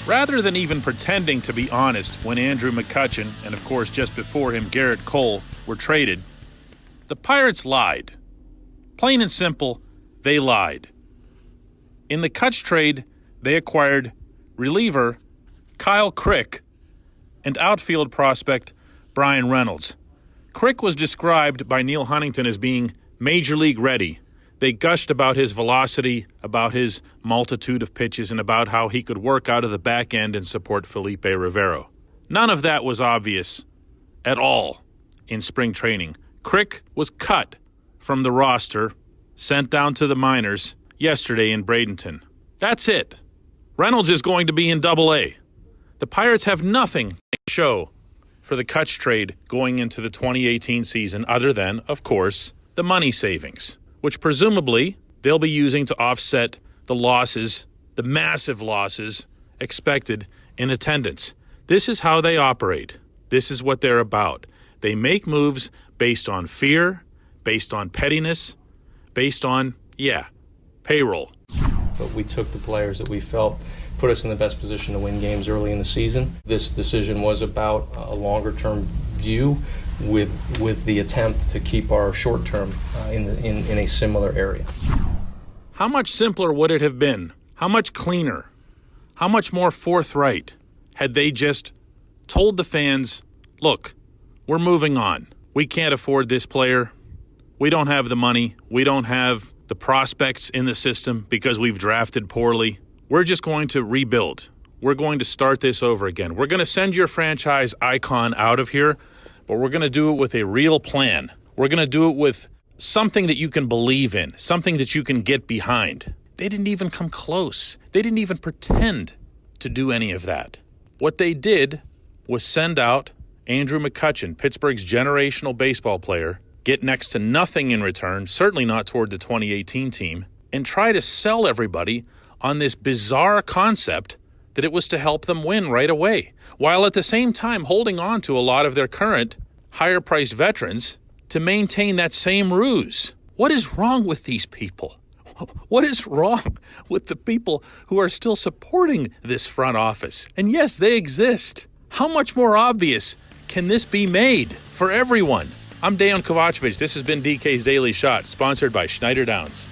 Rather than even pretending to be honest when Andrew McCutchen, and of course just before him Garrett Cole, were traded, the Pirates lied. Plain and simple, they lied. In the Kutch trade, they acquired reliever Kyle Crick and outfield prospect Brian Reynolds. Crick was described by Neil Huntington as being major league ready. They gushed about his velocity, about his multitude of pitches, and about how he could work out of the back end and support Felipe Rivero. None of that was obvious at all in spring training. Crick was cut from the roster, sent down to the minors yesterday in Bradenton. That's it. Reynolds is going to be in Double-A. The Pirates have nothing to show for the Kutch trade going into the 2018 season other than, of course, the money savings, which presumably they'll be using to offset the losses, the massive losses expected in attendance. This is how they operate. This is what they're about. They make moves based on fear, based on pettiness, based on, payroll. But we took the players that we felt put us in the best position to win games early in the season. This decision was about a longer-term view with the attempt to keep our short-term in a similar area. How much simpler would it have been? How much cleaner? How much more forthright had they just told the fans, look, we're moving on. We can't afford this player. We don't have the money. We don't have the prospects in the system because we've drafted poorly. We're just going to rebuild. We're going to start this over again. We're going to send your franchise icon out of here, but we're going to do it with a real plan. We're going to do it with something that you can believe in, something that you can get behind. They didn't even come close. They didn't even pretend to do any of that. What they did was send out Andrew McCutchen, Pittsburgh's generational baseball player, get next to nothing in return, certainly not toward the 2018 team, and try to sell everybody on this bizarre concept that it was to help them win right away, while at the same time holding on to a lot of their current higher-priced veterans to maintain that same ruse. What is wrong with these people? What is wrong with the people who are still supporting this front office? And yes, they exist. How much more obvious can this be made for everyone? I'm Dejan Kovacevic. This has been DK's Daily Shot, sponsored by Schneider Downs.